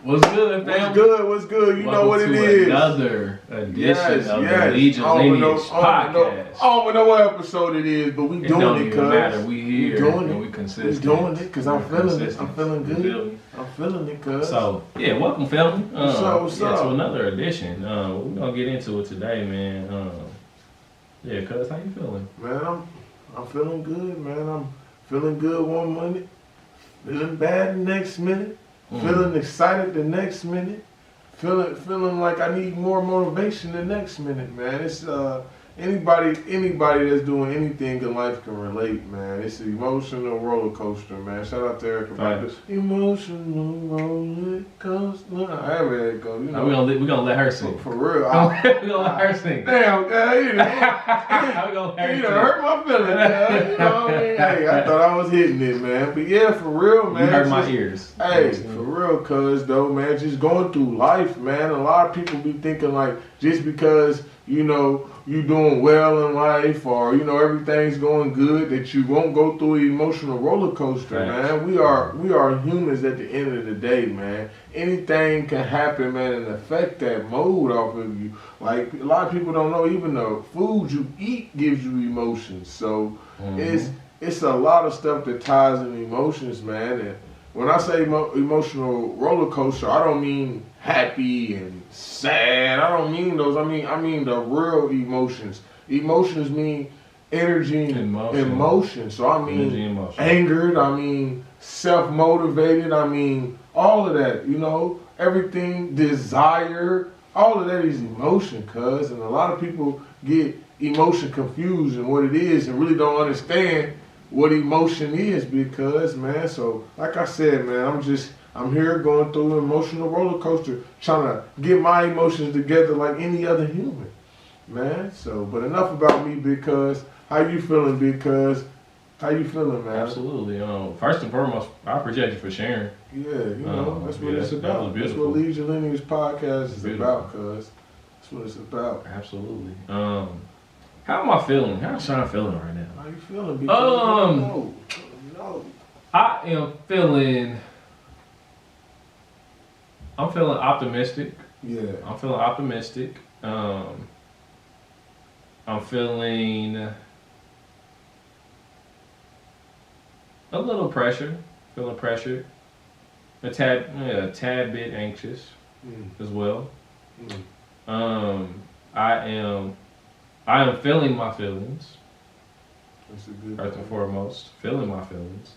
What's good, family? What's good? You Welcome know what it to is. Another edition of the Lead Your Lineage podcast. I don't know what episode it is, but we doing it, cuz. Matter. We here doing and it. we consistent. We doing it because I'm feeling it. I'm feeling good. I'm feeling it, cuz. So, yeah, welcome, family. What's up? To another edition. We're going to get into it today, man. Yeah, cuz, how you feeling? Man, I'm feeling good, man. I'm feeling good one minute, feeling bad the next minute. Feeling excited the next minute, feeling like I need more motivation the next minute, man. It's anybody that's doing anything in life can relate, man. It's an emotional roller coaster, man. Shout out to Eric about the emotional roller coaster. However that goes, you know. We're gonna let her sing. For real. We're gonna let her sing. Damn, guy, you know. We're gonna let her sing. You know, hurt my feelings, man. You know what I mean? Hey, I thought I was hitting it, man. But yeah, for real, man. You hurt my ears. Hey, for real, cuz, though, man, just going through life, man. A lot of people be thinking, like, just because, you know, you doing well in life or, you know, everything's going good, that you won't go through an emotional roller coaster, man. We are humans at the end of the day, man. Anything can happen, man, and affect that mood off of you. Like, a lot of people don't know, even the food you eat gives you emotions. So, it's a lot of stuff that ties in emotions, man. And when I say emotional roller coaster, I don't mean happy and sad. I don't mean those. I mean the real emotions. Emotions mean energy and emotion. So I mean angered. I mean self-motivated. I mean all of that. You know, everything, desire. All of that is emotion, cuz. And a lot of people get emotion confused and what it is and really don't understand what emotion is because, man, so like I said, man, I'm here going through an emotional roller coaster, trying to get my emotions together like any other human, man. So, but enough about me, because how you feeling, because how you feeling, man? Absolutely. First and foremost, I appreciate you for sharing. Yeah, you know, that's what it's about. That's what Lead Your Lineage podcast is about, cuz. That's what it's about. Absolutely. How am I feeling? How's Sean feeling right now? How you feeling? No. I am feeling. I'm feeling optimistic. Yeah. I'm feeling optimistic. I'm feeling a little pressure. Feeling pressured. A tad bit anxious as well. I am feeling my feelings. That's a good first and foremost, feeling my feelings.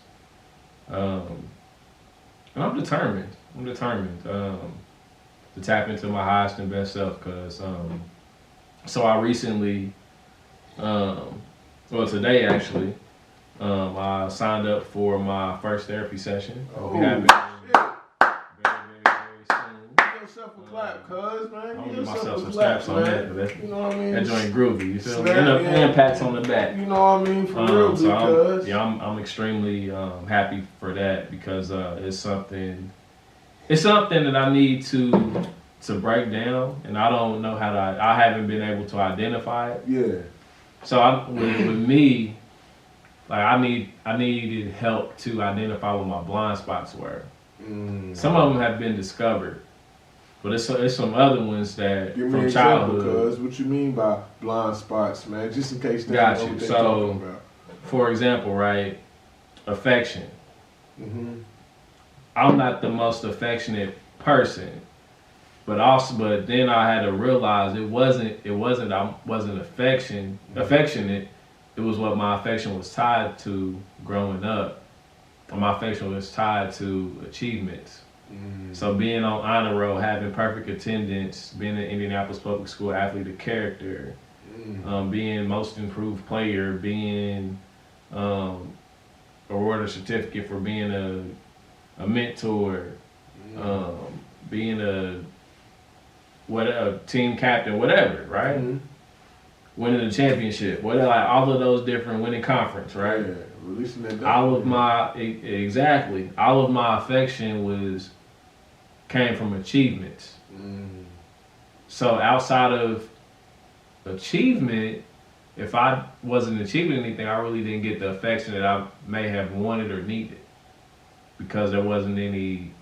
And I'm determined. To tap into my highest and best self, because so I recently, today actually, I signed up for my first therapy session. I'll be happy. Yourself a clap, cuz, man. I'm gonna give myself some snaps on that. You know what I mean? That joint groovy. You feel me? And pats on the back. You know what I mean? For real, because I'm extremely happy for that, because it's something that I need to break down, and I don't know how to. I haven't been able to identify it. Yeah. So with me, like I needed help to identify what my blind spots were. Some of them have been discovered, but it's some other ones that from childhood. Because what you mean by blind spots, man? Just in case they got know you. what they're So, talking about. For example, right, affection. Mm-hmm. I'm not the most affectionate person, but then I had to realize I wasn't affectionate. It was what my affection was tied to growing up. My affection was tied to achievements. So being on honor roll, having perfect attendance, being an Indianapolis Public School athlete of character, being most improved player, being awarded a certificate for being a mentor, being a team captain, whatever, right? Winning the championship, whatever, like all of those different winning conference, right? Yeah, releasing that. All of my affection came from achievements. So outside of achievement, if I wasn't achieving anything, I really didn't get the affection that I may have wanted or needed, because there wasn't any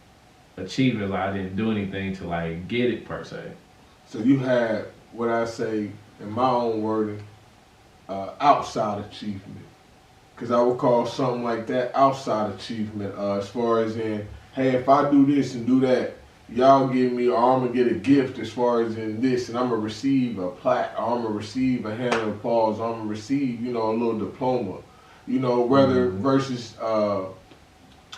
achievements. Like I didn't do anything to like get it per se. So you had what I say in my own wording, outside achievement. Because I would call something like that outside achievement, as far as in, hey, if I do this and do that, y'all give me, or I'm going to get a gift as far as in this, and I'm going to receive a plaque, or I'm going to receive a hand of applause, or I'm going to receive, you know, a little diploma, you know, whether versus,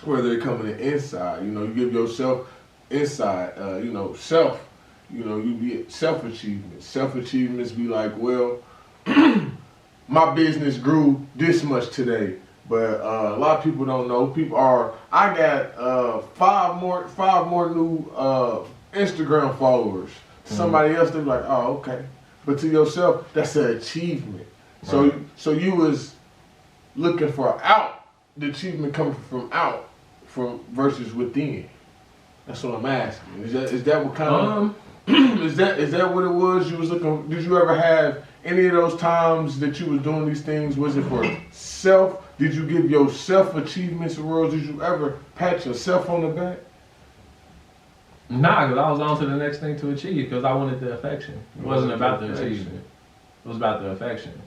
whether it coming inside, you know, you give yourself inside, you know, self, you know, you be self-achievement. Self-achievements be like, well, my business grew this much today, but a lot of people don't know. I got five more new Instagram followers. Somebody else, they be like, oh, okay. But to yourself, that's an achievement. Right. So you was looking for out, the achievement coming from versus within. That's what I'm asking. Is that what kind of is that what it was you was looking? Did you ever have any of those times that you was doing these things? Was it for self? Did you give yourself achievements awards? Did you ever pat yourself on the back? Nah, because I was on to the next thing to achieve because I wanted the affection. It wasn't about the achievement. It was about the affection.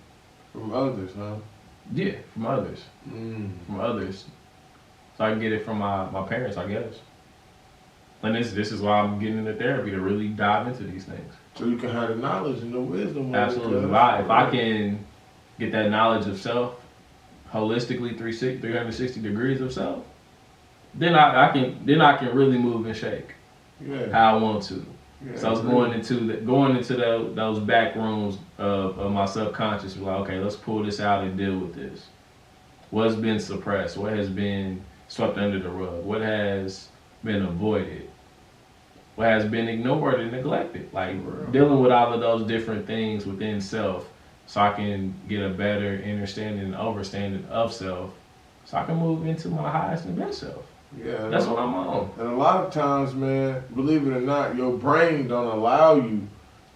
From others, huh? Yeah, from others. From others. So I can get it from my parents, I guess. And this is why I'm getting into therapy, to really dive into these things. So you can have the knowledge and the wisdom. Absolutely. If I can get that knowledge of self, holistically 360 degrees of self, then I can really move and shake how I want to. Yeah, so I was going into those back rooms of my subconscious, like, okay, let's pull this out and deal with this. What's been suppressed? What has been swept under the rug? What has been avoided? What has been ignored and neglected? Like dealing with all of those different things within self, so I can get a better understanding and understanding of self, so I can move into my highest and best self. Yeah, that's what I'm on. And a lot of times, man, believe it or not, your brain don't allow you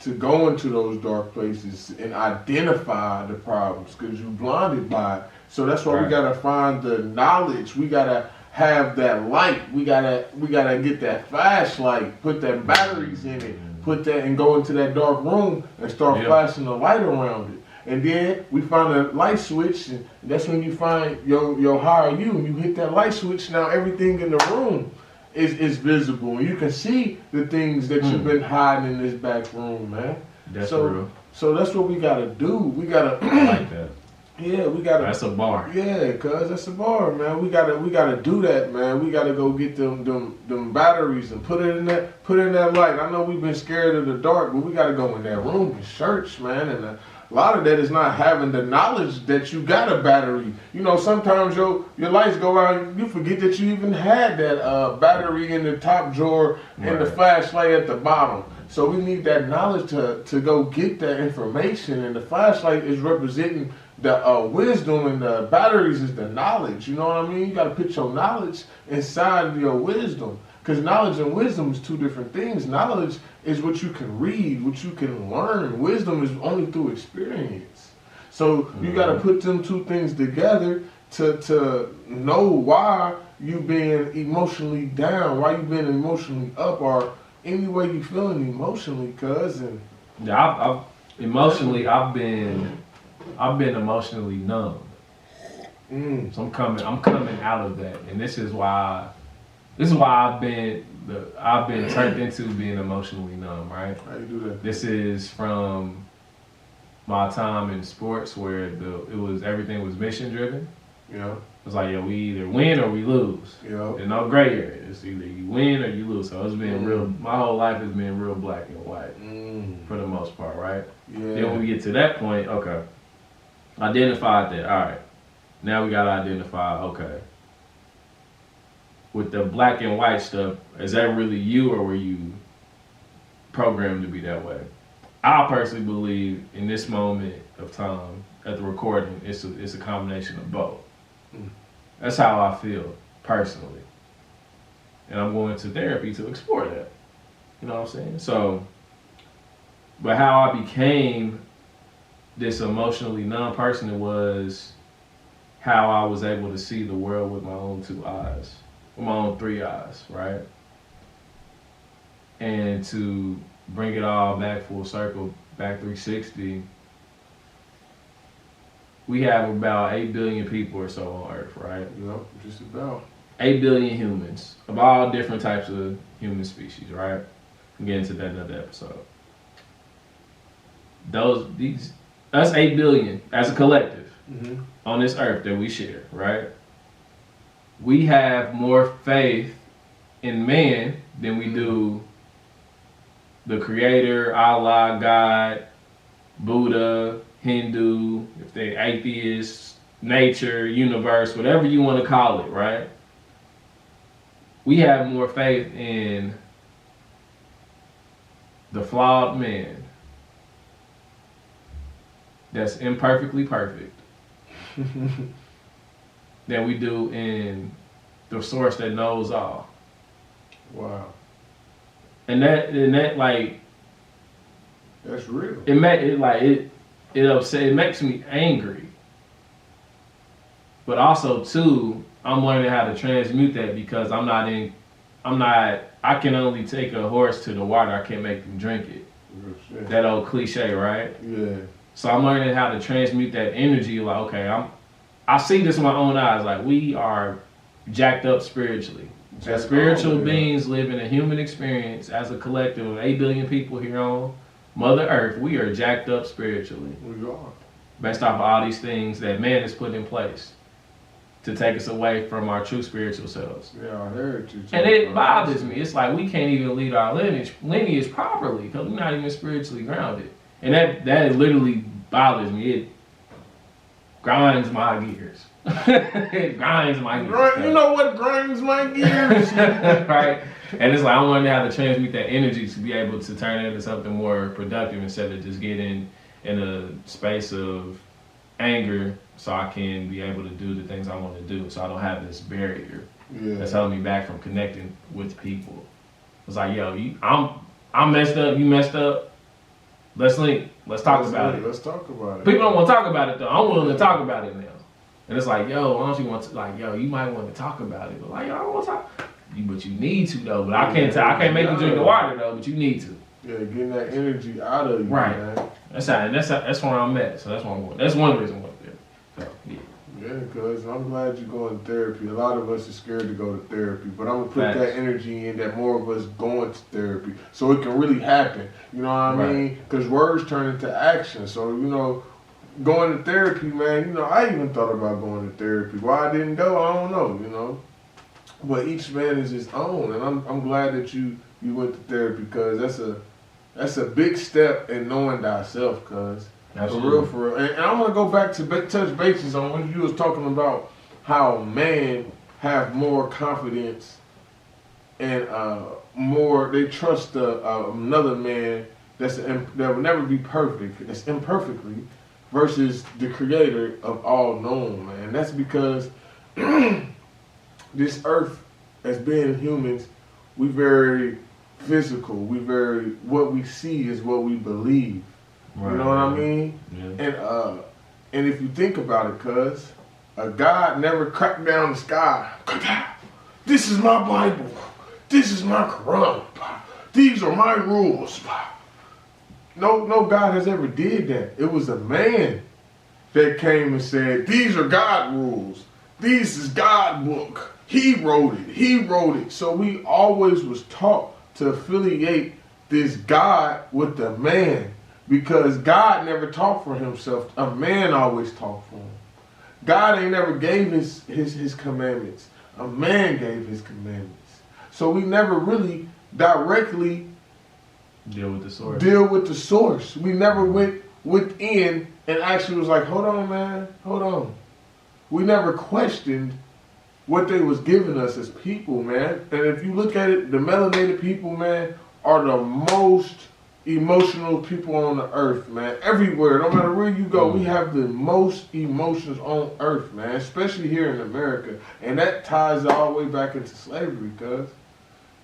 to go into those dark places and identify the problems because you're blinded by it. So that's why we gotta find the knowledge. We gotta have that light. We gotta get that flashlight, put that batteries in it, put that and go into that dark room and start flashing the light around it. And then we find a light switch, and that's when you find your higher you. And you hit that light switch, now everything in the room is visible. And you can see the things that you've been hiding in this back room, man. That's real. So that's what we gotta do. We gotta I like that. Yeah, we gotta. That's a bar. Yeah, cuz that's a bar, man. We gotta do that, man. We gotta go get them batteries and put it in that light. I know we've been scared of the dark, but we gotta go in that room and search, man. And a lot of that is not having the knowledge that you got a battery. You know, sometimes your lights go out and you forget that you even had that battery in the top drawer and the flashlight at the bottom. So we need that knowledge to go get that information, and the flashlight is representing the wisdom, and the batteries is the knowledge. You know what I mean? You got to put your knowledge inside of your wisdom, because knowledge and wisdom is two different things. Knowledge is what you can read, what you can learn. Wisdom is only through experience. So you got to put them two things together to know why you been emotionally down, why you been emotionally up, or any way you feeling emotionally, cousin. Yeah, I've been emotionally numb. So I'm coming out of that, and this is why I've been turned into being emotionally numb, right? How you do that? This is from my time in sports where everything was mission driven. Yeah. It's like, we either win or we lose. Yeah. There's no gray area. It's either you win or you lose. So it's been real. My whole life has been real black and white for the most part, right? Yeah. Then when we get to that point, okay, identified that. All right, now we gotta identify. Okay, with the black and white stuff, is that really you, or were you programmed to be that way? I personally believe in this moment of time at the recording, it's a combination of both. That's how I feel personally, and I'm going to therapy to explore that. You know what I'm saying? So, but how I became this emotionally numb person, it was how I was able to see the world with my own two eyes, with my own three eyes, right? And to bring it all back full circle, back 360, we have about 8 billion people or so on Earth, right? Yep, just about. 8 billion humans of all different types of human species, right? We'll get into that another episode. Us 8 billion as a collective on this earth that we share, right? We have more faith in man than we do the creator, Allah, God, Buddha, Hindu, if they're atheists, nature, universe, whatever you want to call it, right? We have more faith in the flawed man that's imperfectly perfect than we do in the source that knows all. Wow. And that like, that's real. It makes me angry. But also too, I'm learning how to transmute that because I can only take a horse to the water, I can't make them drink it. That old cliche, right? Yeah. So I'm learning how to transmute that energy, like, okay, I see this with my own eyes, like we are jacked up spiritually. As spiritual beings living a human experience as a collective of 8 billion people here on Mother Earth, we are jacked up spiritually. We are. Based off of all these things that man has put in place to take us away from our true spiritual selves. Yeah, our heritage. And it bothers me. It's like we can't even lead our lineage properly because we're not even spiritually grounded. And that literally bothers me. It grinds my gears. It grinds my gears. You know what grinds my gears? Right? And it's like I'm learning how to transmute that energy to be able to turn it into something more productive instead of just getting in a space of anger so I can be able to do the things I want to do so I don't have this barrier that's holding me back from connecting with people. It's like, yo, I'm messed up, you messed up. Let's link. Let's talk about it. Let's talk about it. People don't want to talk about it though. I'm willing to talk about it now. And it's like, yo, why don't you want to, like, yo, you might want to talk about it. But like, yo, I don't want to talk. But you need to though. But I can't make you drink the water though, but you need to. Yeah, getting that energy out of you, right. Man. That's where I'm at. So that's where I'm going. That's one reason why I'm there. So, yeah. Yeah, because I'm glad you're going to therapy. A lot of us are scared to go to therapy, but I'm going to put that energy in that more of us going to therapy so it can really happen. You know what I mean? Because words turn into action. So, you know, going to therapy, man, you know, I even thought about going to therapy. Why I didn't go, I don't know, you know. But each man is his own, and I'm glad that you went to therapy because that's a big step in knowing thyself, cuz. Absolutely. For real. And I want to go back to touch bases on when you was talking about how man have more confidence and they trust another man that will never be perfect, that's imperfectly, versus the creator of all known, man. That's because this earth, as being humans, we very physical. What we see is what we believe. Right. You know what I mean? Yeah. And if you think about it, cuz, God never cracked down the sky. This is my Bible. This is my Quran. These are my rules. No God has ever did that. It was a man that came and said, these are God rules. This is God book. He wrote it. So we always was taught to affiliate this God with the man. Because God never talked for himself. A man always talked for him. God ain't never gave his commandments. A man gave his commandments. So we never really directly deal with the source. We never went within and actually was like, hold on, man, hold on. We never questioned what they was giving us as people, man. And if you look at it, the melanated people, man, are the most emotional people on the earth, man. Everywhere, no matter where you go, we have the most emotions on earth, man. Especially here in America, and that ties all the way back into slavery, cuz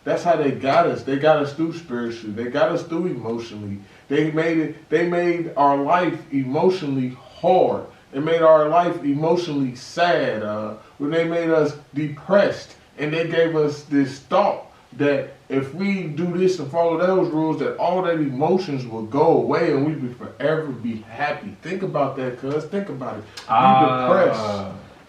that's how they got us. They got us through spiritually. They got us through emotionally. They made our life emotionally hard. They made our life emotionally sad. When they made us depressed, and they gave us this thought that if we do this and follow those rules, that all that emotions will go away and we will forever be happy. Think about that, cuz. Think about it.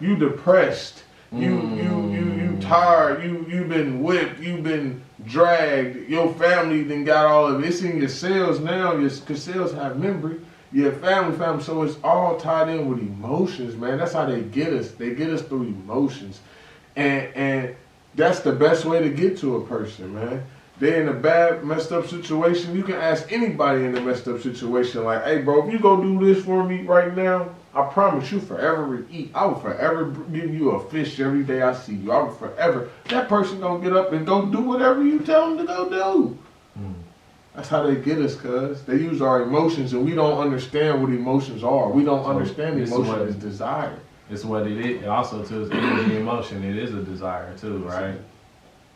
You depressed. You tired. You've been whipped. You've been dragged. Your family then got all of it. It's in your cells now. Because cells have memory. Your family. So it's all tied in with emotions, man. That's how they get us. They get us through emotions. And that's the best way to get to a person, man. They're in a bad, messed up situation. You can ask anybody in a messed up situation, like, hey, bro, if you go do this for me right now, I promise you forever eat. I will forever give you a fish every day I see you. I will forever. That person gonna get up and go do whatever you tell them to go do. That's how they get us, cuz. They use our emotions, and we don't understand what emotions are. We don't understand emotion as desire. It's what it is. Also, too, it's energy, emotion. It is a desire, too, right?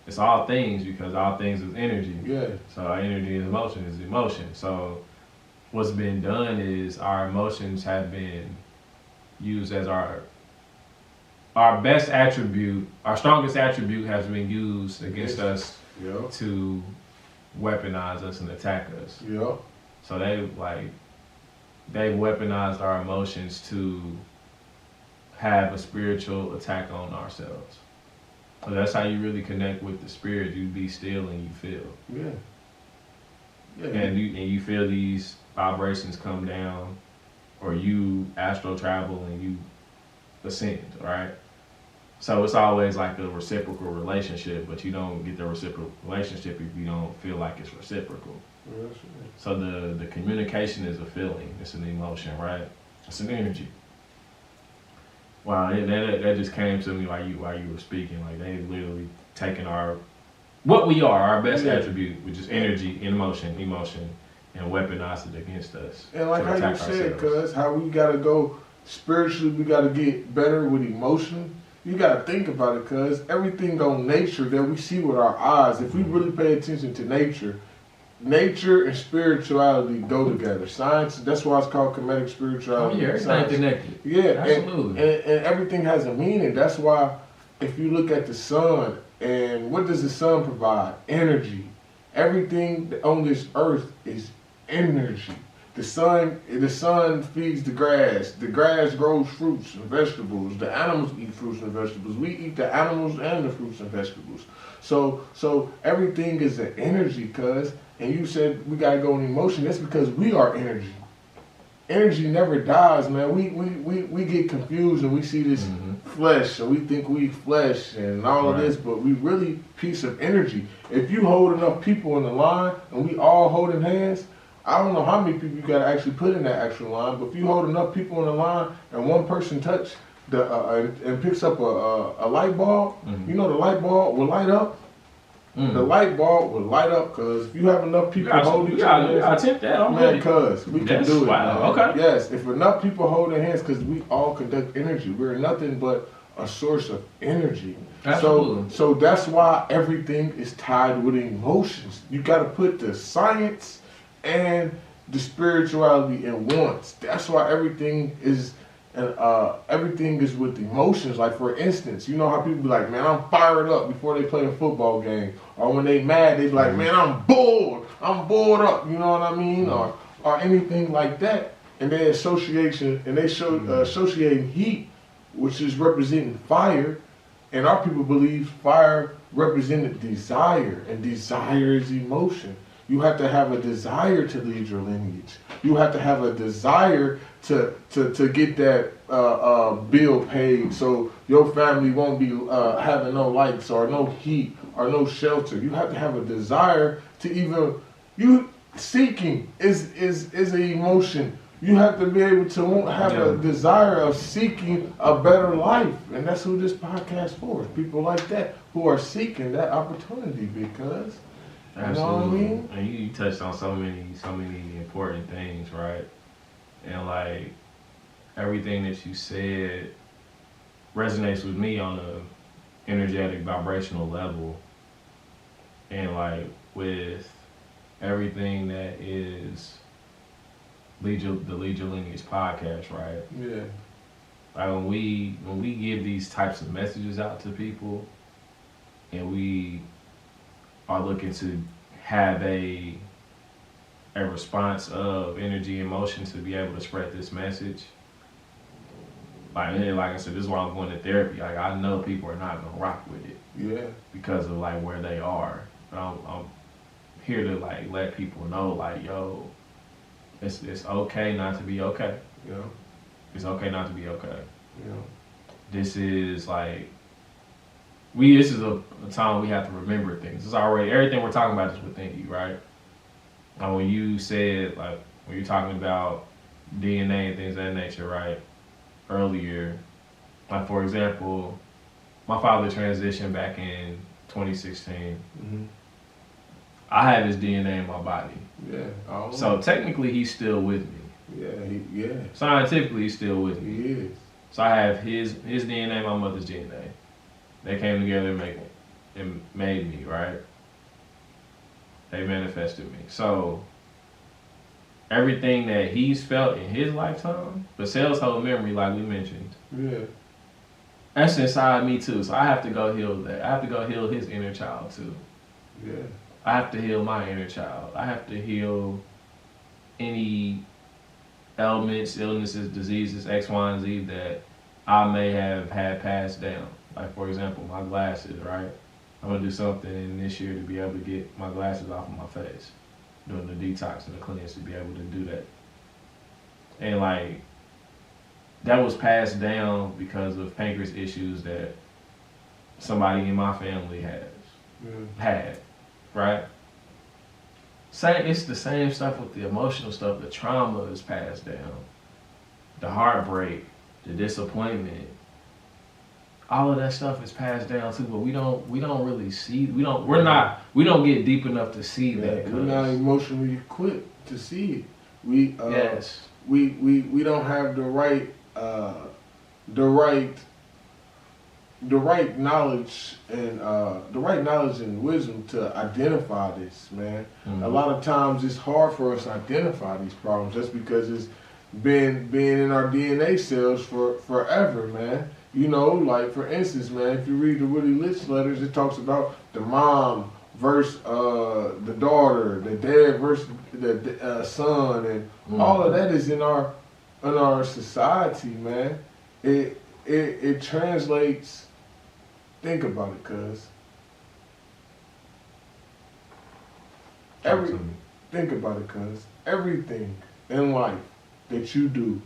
It's all things, because all things is energy. Yeah. So our energy and emotion is emotion. So what's been done is our emotions have been used as our best attribute, our strongest attribute has been used against us to weaponize us and attack us. Yep. So they've weaponized our emotions to have a spiritual attack on ourselves. So that's how you really connect with the spirit. You be still and you feel. Yeah. And you feel these vibrations come down, or you astral travel and you ascend, right? So it's always like a reciprocal relationship, but you don't get the reciprocal relationship if you don't feel like it's reciprocal. Yeah, so the communication is a feeling. It's an emotion, right? It's an energy. Wow, that just came to me while you were speaking. Like, they literally taken what we are, our best attribute, which is energy, emotion, and weaponized it against us. And like how you said, cuz, how we gotta go spiritually, we gotta get better with emotion. You gotta think about it, cuz everything on nature that we see with our eyes, if we really pay attention to nature and spirituality go together. Science, that's why it's called comedic spirituality. Oh, yeah, everything's connected. Yeah, absolutely. And everything has a meaning. That's why if you look at the sun, and what does the sun provide? Energy. Everything on this earth is energy. The sun feeds the grass. The grass grows fruits and vegetables. The animals eat fruits and vegetables. We eat the animals and the fruits and vegetables. So everything is an energy, cuz. And you said we gotta go in emotion. That's because we are energy. Energy never dies, man. We get confused and we see this flesh, and we think we flesh and all of this, but we really piece of energy. If you hold enough people in the line and we all holding hands, I don't know how many people you gotta actually put in that actual line, but if you hold enough people in the line and one person touch and picks up a light bulb, you know the light bulb will light up. The light bulb will light up, because if you have enough people holding each other, I attempt that. man, cuz we can do it. Wow. Man. Okay. Yes, if enough people hold their hands, because we all conduct energy. We're nothing but a source of energy. Absolutely. So that's why everything is tied with emotions. You got to put the science and the spirituality in once. That's why everything is with emotions. Like, for instance, you know how people be like, man, I'm fired up before they play a football game, or when they mad, they be like, man, I'm bored up, you know what I mean, or anything like that. And they associating heat, which is representing fire, and our people believe fire represented desire, and desire is emotion. You have to have a desire to lead your lineage. You have to have a desire to get that bill paid, so your family won't be having no lights or no heat or no shelter. You have to have a desire to seeking is an emotion. You have to be able to have a desire of seeking a better life, and that's who this podcast for. People like that who are seeking that opportunity, because. Absolutely. You know what I mean? And you touched on so many important things, right? And like, everything that you said resonates with me on a energetic, vibrational level. And like, with everything that is the Lead Your Lineage podcast, right? Yeah. Like, when we give these types of messages out to people, and we are looking to have a response of energy and motion to be able to spread this message. Like I said, this is why I'm going to therapy. Like I know people are not gonna rock with it. Yeah. Because of like where they are. But I'm here to like let people know like, yo, it's okay not to be okay. Yeah. It's okay not to be okay. Yeah. This is like this is a time we have to remember things. It's already everything we're talking about is within you, right? Like when you said like when you're talking about DNA and things of that nature, right? Earlier, like for example, my father transitioned back in 2016. Mm-hmm. I have his DNA in my body. Yeah. So technically, he's still with me. Yeah. Scientifically, he's still with me. He is. So I have his DNA, my mother's DNA. They came together and made me, right? They manifested me. So everything that he's felt in his lifetime, the cells hold memory, like we mentioned. Yeah. That's inside me too. So I have to go heal that. I have to go heal his inner child too. Yeah. I have to heal my inner child. I have to heal any ailments, illnesses, diseases, X, Y, and Z that I may have had passed down. Like for example, my glasses, right? I'm gonna do something this year to be able to get my glasses off of my face. Doing the detox and the cleanse to be able to do that. And like, that was passed down because of pancreas issues that somebody in my family had, right? It's the same stuff with the emotional stuff. The trauma is passed down. The heartbreak, the disappointment, all of that stuff is passed down too. But we don't really see. We don't get deep enough to see that. We're not emotionally equipped to see it. We don't have the right knowledge and wisdom to identify this, man. Mm-hmm. A lot of times it's hard for us to identify these problems just because it's been in our DNA cells for forever, man. You know, like for instance, man, if you read the Willie Litch letters, it talks about the mom versus the daughter, the dad versus the son, and all of that is in our society, man. It translates. Think about it, cuz. Think about it, cuz. Everything in life that you do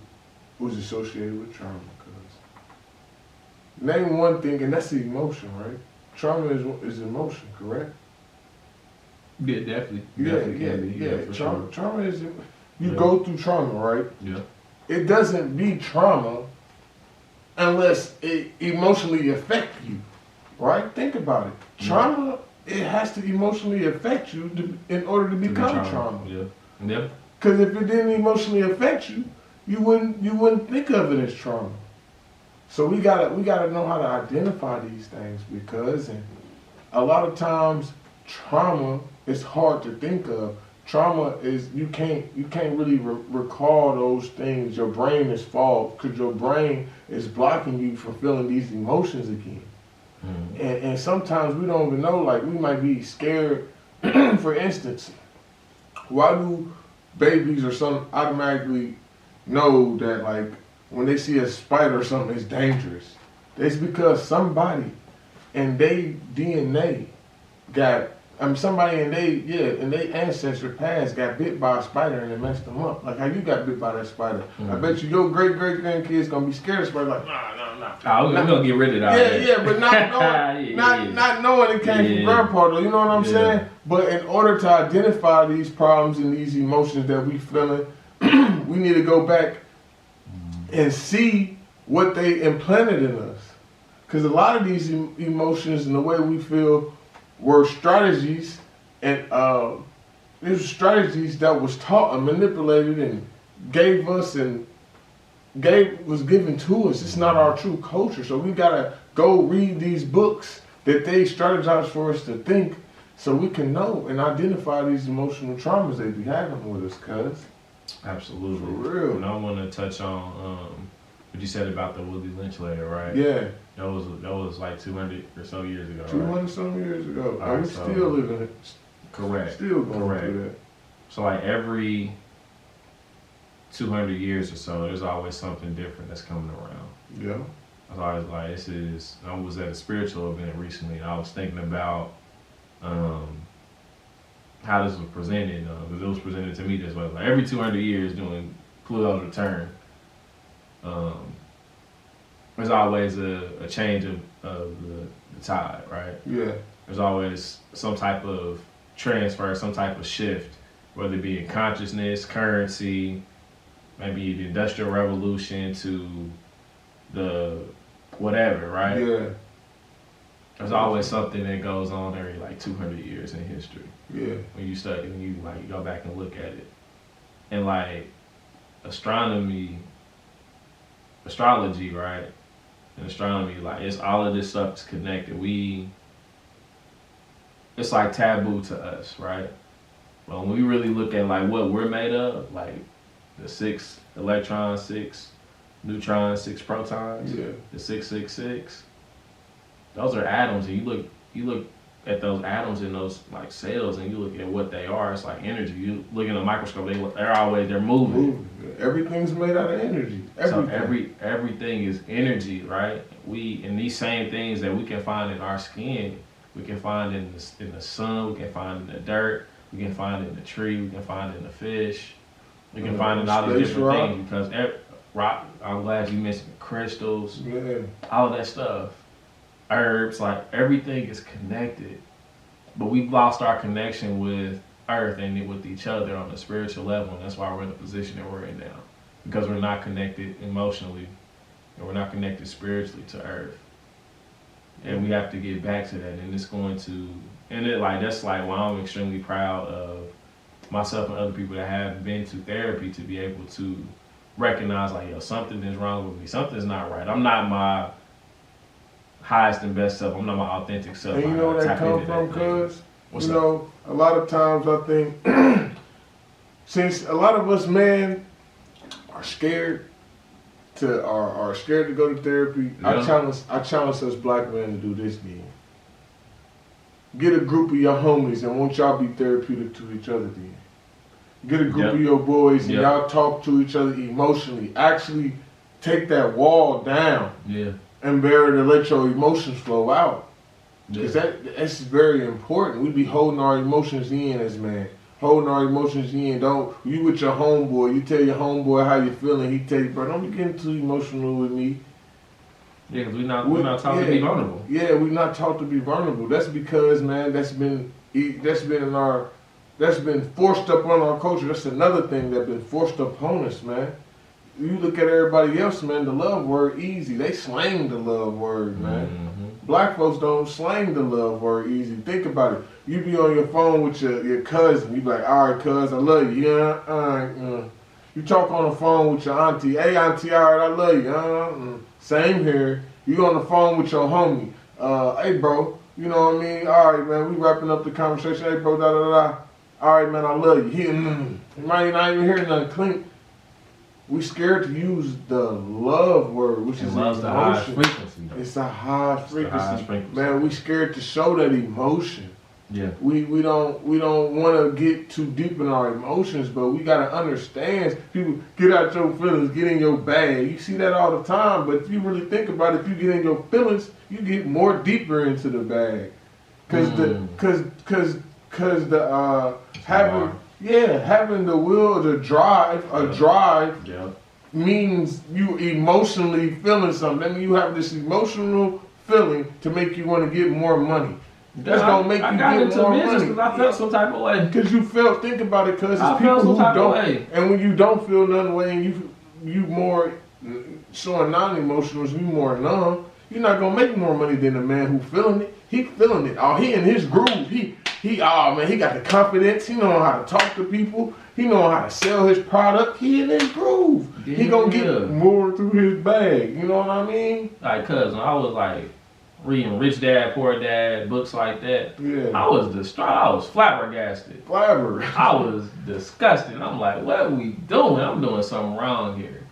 was associated with trauma, cuz. Name one thing, and that's the emotion, right? Trauma is emotion, correct? Yeah, definitely. Yeah. Sure. Trauma is, go through trauma, right? Yeah. It doesn't be trauma unless it emotionally affects you, right? Think about it. Trauma, it has to emotionally affect you in order to become trauma. Yeah. Because if it didn't emotionally affect you, you wouldn't think of it as trauma. So we gotta know how to identify these things, because and a lot of times trauma is hard to think of. Trauma is you can't really recall those things. Your brain is fogged because your brain is blocking you from feeling these emotions again. Mm-hmm. And sometimes we don't even know. Like we might be scared. For instance, why do babies or something automatically know that like when they see a spider or something is dangerous? It's because somebody in their DNA somebody in their ancestor past got bit by a spider and it messed them up. Like how you got bit by that spider. Mm-hmm. I bet you your great grandkids gonna be scared of spider. Like nah. We're gonna get rid of that. Yeah, but not knowing it came from grandpa though. You know what I'm saying? But in order to identify these problems and these emotions that we feeling, we need to go back and see what they implanted in us. Because a lot of these emotions and the way we feel were strategies, and these were strategies that was taught and manipulated and was given to us. It's not our true culture, so we gotta go read these books that they strategize for us to think, so we can know and identify these emotional traumas they be having with us, cuz. Absolutely. For real. And I want to touch on what you said about the Willie Lynch letter, right? Yeah. That was like 200 or so years ago, 200 some years ago. All And right, we so- still living it. Correct. Still going Correct. through that. So like every 200 years or so, there's always something different that's coming around. Yeah. I was always like, I was at a spiritual event recently, and I was thinking about how this was presented, because it was presented to me this way. Like every 200 years doing Pluto's return, there's always a change of the tide, right? Yeah. There's always some type of transfer, some type of shift, whether it be in consciousness, currency, maybe the Industrial Revolution to the whatever, right? Yeah. There's always something that goes on every like 200 years in history. Yeah. When you study and you go back and look at it. And like astrology, right? And astronomy, like it's all of this stuff is connected. It's like taboo to us, right? But when we really look at like what we're made of, like the 6 electrons, 6 neutrons, 6 protons, Yeah. the 666, those are atoms, and you look at those atoms in those like cells, and you look at what they are. It's like energy. You look in a microscope, they're moving. Everything's made out of energy. Everything. So everything is energy, right? And these same things that we can find in our skin, we can find in the sun, we can find in the dirt, we can find in the tree, we can find in the fish, we can find in all these different things, because rock. I'm glad you mentioned crystals, all of that stuff, herbs, like everything is connected. But we've lost our connection with Earth and with each other on a spiritual level, and that's why we're in the position that we're in now, because we're not connected emotionally and we're not connected spiritually to Earth. And we have to get back to that, and that's like why I'm extremely proud of myself and other people that have been to therapy, to be able to recognize like, yo, something is wrong with me, something's not right. I'm not my highest and best self. I'm not my authentic self. And you know where that come from, cuz? What's you know, a lot of times I think, since a lot of us men are scared are scared to go to therapy, Yeah. I challenge us black men to do this then. Get a group of your homies and won't y'all be therapeutic to each other then. Get a group of your boys and y'all talk to each other emotionally. Actually take that wall down. Yeah. And be able to let your emotions flow out. Because Yeah. that's very important. We be holding our emotions in as man. Holding our emotions in. You with your homeboy, you tell your homeboy how you feeling, he tell you, bro, don't be getting too emotional with me. Yeah, because we're not taught to be vulnerable. Yeah, we're not taught to be vulnerable. That's because, man, that's been forced up on our culture. That's another thing that's been forced upon us, man. You look at everybody else, man, the love word easy. They slang the love word, man. Mm-hmm. Black folks don't slang the love word easy. Think about it. You be on your phone with your cousin. You be like, all right, cuz, I love you. Yeah, You talk on the phone with your auntie. Hey, auntie, all right, I love you. Same here. You on the phone with your homie. Hey, bro, you know what I mean? All right, man, we wrapping up the conversation. Hey, bro, da-da-da-da. All right, man, I love you. You might not even hear nothing clink. We scared to use the love word, which is love's the highest frequency. It's a high frequency. Man, we scared to show that emotion. Yeah. We don't want to get too deep in our emotions, but we gotta understand. People, get out your feelings, get in your bag. You see that all the time, but if you really think about it, if you get in your feelings, you get more deeper into the bag. Having the will to drive, means you emotionally feeling something. That means you have this emotional feeling to make you want to get more money. That's gonna make you get more money. Because I felt some type of way. Because you felt, think about it, because it's people who don't. And when you don't feel none way, and you more showing non-emotionals, you more numb, you're not gonna make more money than the man who feeling it. He feeling it. Oh, he in his groove. He got the confidence. He know how to talk to people. He know how to sell his product. He in his groove. Yeah. He gonna get more through his bag. You know what I mean? Like, cuz I was like reading Rich Dad, Poor Dad, books like that. Yeah. I was distraught. I was flabbergasted. I was disgusted. I'm like, what are we doing? I'm doing something wrong here.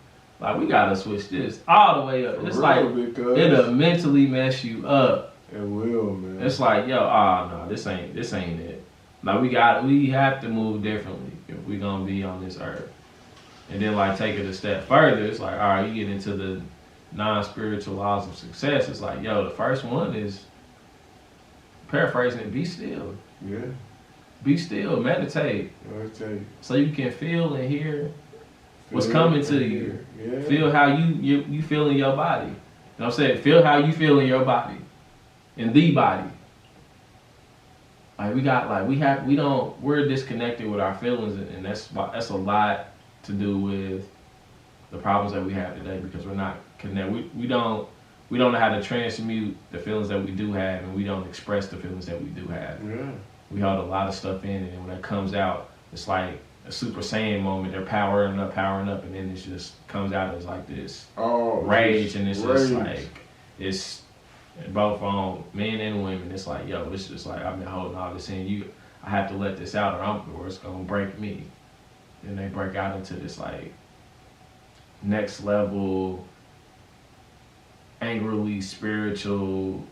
Like, we gotta switch this all the way up. It's like, it'll mentally mess you up. It will, man. It's like, yo, no, this ain't it. Like, we have to move differently if we gonna be on this earth. And then, like, take it a step further. It's like, all right, you get into the non-spiritual laws of success. It's like, yo, the first one is, paraphrasing it, be still. Yeah. Be still, meditate. So you can feel and hear what's coming to you. Yeah. Feel how you feel in your body. You know what I'm saying? Feel how you feel in your body. In the body. Like, we're disconnected with our feelings, and that's a lot to do with the problems that we have today, because we're not connected. We don't know how to transmute the feelings that we do have, and we don't express the feelings that we do have. Yeah. We hold a lot of stuff in, and when that comes out, it's like a Super Saiyan moment. They're powering up, and then it just comes out as like this rage, and it's just like, it's both on men and women. It's like, yo, it's just like, I've been holding all this in. I have to let this out, or it's gonna break me. And they break out into this like next level, angrily spiritual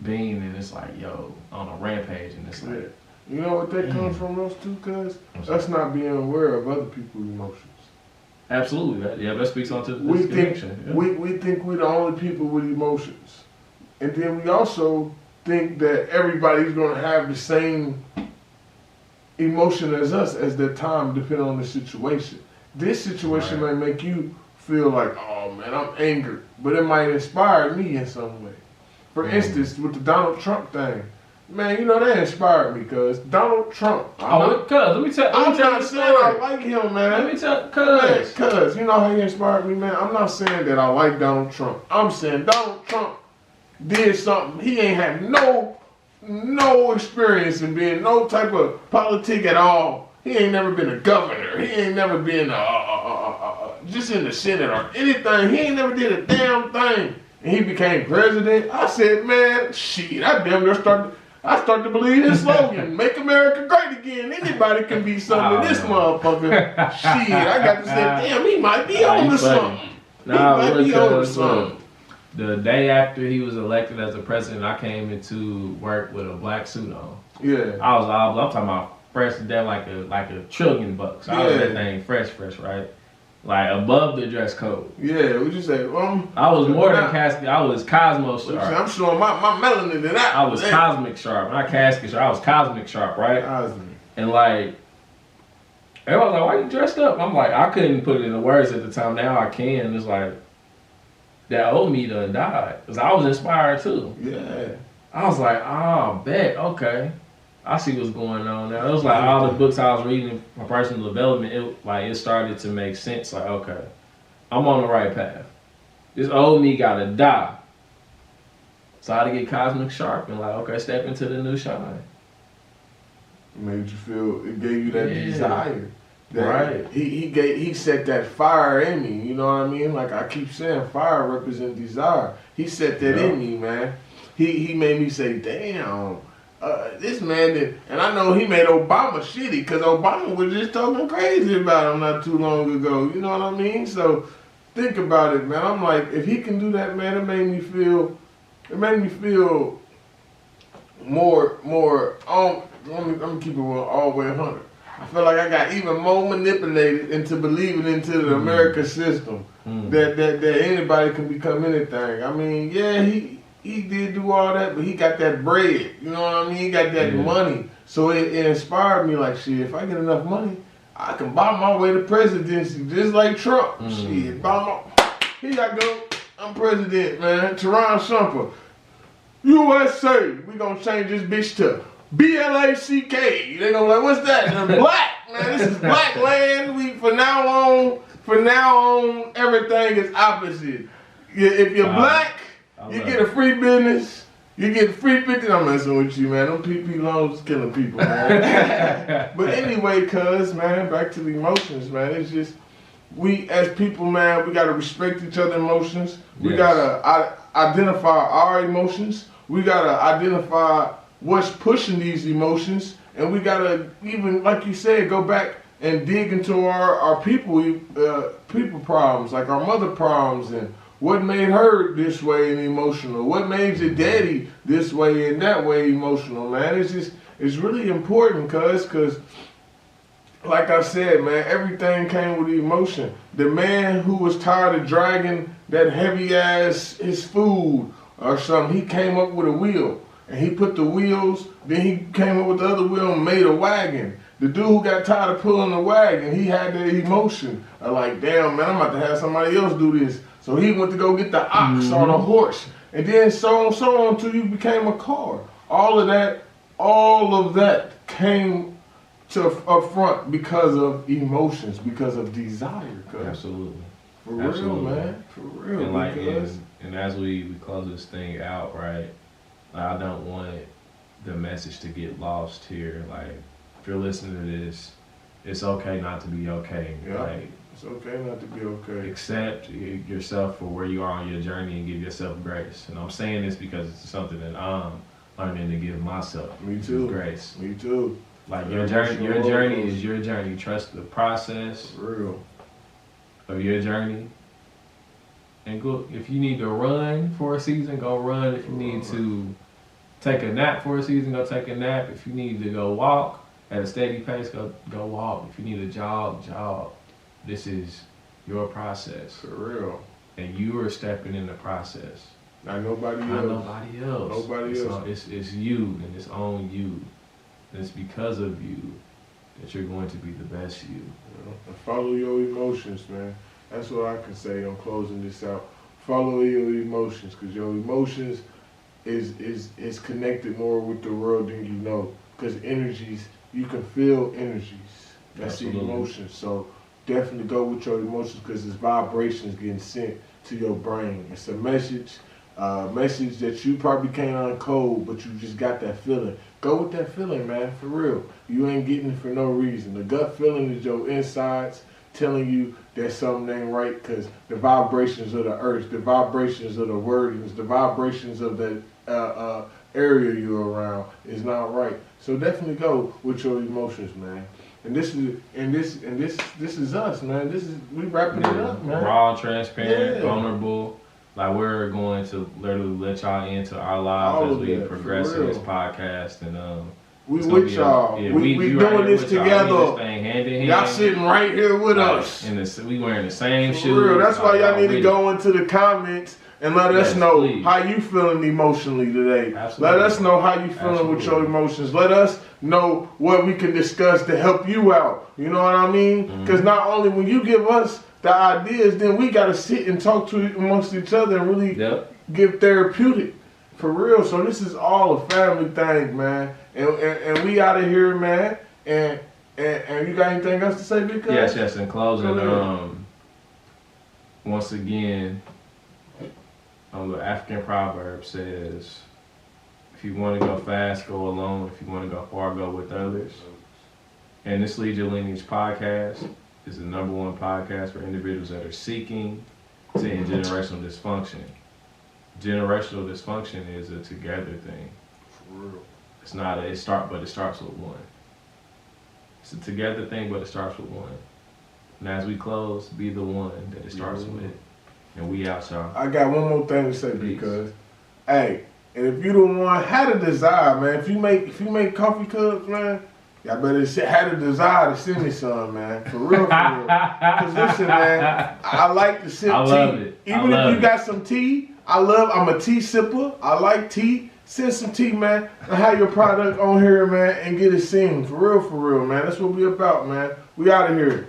being, and it's like, yo, on a rampage, and it's like, you know what that comes from us too, cuz? Us not being aware of other people's emotions. Absolutely, that speaks on to this connection. Yeah. We think we're the only people with emotions, and then we also think that everybody's gonna have the same emotion as us as their time, depending on the situation. This situation might make you feel like, oh man, I'm angry, but it might inspire me in some way. For instance, with the Donald Trump thing, man, you know, that inspired me, cuz Donald Trump. Let me tell I'm you not saying I like him, man. Let me tell, cuz you know how he inspired me, man. I'm not saying that I like Donald Trump. I'm saying Donald Trump did something. He ain't had no experience in being no type of politic at all. He ain't never been a governor. He ain't never been just in the Senate or anything. He ain't never did a damn thing. And he became president. I said, man, shit, I damn near start to believe his slogan, make America great again. Anybody can be something to this motherfucker. Shit, I got to say, damn, he might be on to something. He might be on to something. The day after he was elected as a president, I came into work with a black suit on. Yeah. I'm talking about fresh to death, like a trillion bucks. I was that thing fresh, right? Like above the dress code. Yeah, what you say? I was more than casket. I was Cosmo sharp. I'm showing my melanin in that. I was cosmic sharp, not casket sharp. I was cosmic sharp, right? Cosmic. And like, everyone was like, "Why you dressed up?" I'm like, I couldn't put it into words at the time. Now I can. It's like, that old me done died. Because I was inspired too. Yeah. I was like, bet, okay. I see what's going on now. It was like all the books I was reading for personal development, it started to make sense. Like, okay, I'm on the right path. This old me gotta die. So I had to get cosmic sharp and like, okay, step into the new shine. It made you feel, it gave you that desire. Right. He set that fire in me, you know what I mean? Like I keep saying, fire represents desire. He set that in me, man. He made me say, damn, this man did, and I know he made Obama shitty because Obama was just talking crazy about him not too long ago, you know what I mean? So think about it, man. I'm like, if he can do that, man, it made me feel more, let me keep it all the way 100. I feel like I got even more manipulated into believing into the American system that anybody can become anything. I mean, yeah, he did do all that, but he got that bread. You know what I mean? He got that money. So it inspired me like, shit, if I get enough money, I can buy my way to presidency just like Trump. Shit, here I go. I'm president, man. Taron Shumper. USA. We gonna change this bitch to BLACK. They gonna be like, what's that? Black, man. This is black land. From now on, everything is opposite. If you're black, you get a free business. You get free 50. I'm messing with you, man. Them PP loans killing people, man. But anyway, cuz, man, back to the emotions, man. It's just, we as people, man, we gotta respect each other's emotions. We gotta identify our emotions. We gotta identify what's pushing these emotions, and we gotta, even like you said, go back and dig into our people problems, like our mother problems, and what made her this way and emotional, what made your daddy this way and that way emotional, man. It's really important, cause like I said, man, everything came with emotion. The man who was tired of dragging that heavy ass, his food or something, he came up with a wheel. And he put the wheels, then he came up with the other wheel and made a wagon. The dude who got tired of pulling the wagon, he had the emotion of like, damn, man, I'm about to have somebody else do this. So he went to go get the ox or the horse. And then so on until you became a car. All of that came to up front because of emotions, because of desire. Absolutely. For real, man. For real. And like, and as we close this thing out, right? I don't want the message to get lost here. Like, if you're listening to this, it's okay not to be okay. Yeah, like, it's okay not to be okay. Accept yourself for where you are on your journey and give yourself grace. And I'm saying this because it's something that I'm learning to give myself. Me too. Grace. Me too. Like, your journey is your journey. Trust the process. For real. Of your journey. And go, if you need to run for a season, go run. If you need to take a nap for a season, go take a nap. If you need to go walk at a steady pace, go walk. If you need to jog. This is your process. For real. And you are stepping in the process. Not nobody else. Not nobody else. Nobody else. It's you, and it's on you. And it's because of you that you're going to be the best you. And follow your emotions, man. That's what I can say. I'm closing this out. Follow your emotions, because your emotions is connected more with the world than you know. Because energies, you can feel energies. That's Absolutely. the emotions. So definitely go with your emotions, because it's vibrations getting sent to your brain. It's a message that you probably can't uncode, but you just got that feeling. Go with that feeling, man, for real. You ain't getting it for no reason. The gut feeling is your insides telling you that something ain't right, because the vibrations of the earth, the vibrations of the wordings, the vibrations of the area you're around is not right. So definitely go with your emotions, man. And this is us, man. We wrapping it up, man. Raw, transparent, Yeah. vulnerable. Like, we're going to literally let y'all into our lives All as of we that, progress for in this real. podcast, and we with y'all. We doing this together. This thing hand in hand. Y'all sitting right here with us. And we wearing the same For shoes. real. That's why y'all need to go into the comments and let us know please. how you feeling emotionally today. Absolutely. Let us know how you feeling with your emotions. Let us know what we can discuss to help you out. You know what I mean? Because not only when you give us the ideas, then we got to sit and talk to amongst each other and really give therapeutic. For real. So this is all a family thing, man. And we out of here, man. And you got anything else to say, Big Cuz? Yes. In closing, once again, the African proverb says, if you want to go fast, go alone. If you want to go far, go with others. And this Lead Your Lineage podcast is the #1 podcast for individuals that are seeking to end generational dysfunction. Generational dysfunction is a together thing. For real. It's not but it starts with one. It's a together thing, but it starts with one. And as we close, be the one that it starts with. And we out, y'all. I got one more thing to say, because, hey, and if you don't want, have a desire, man. If you make coffee cups, man, y'all better have a desire to send me some, man. For real, for real. Because listen, man, I like to sip tea. I love it. Even if you got some tea, I'm a tea sipper. I like tea. Send some tea, man, and have your product on here, man, and get it seen. For real, man. That's what we about, man. We out of here.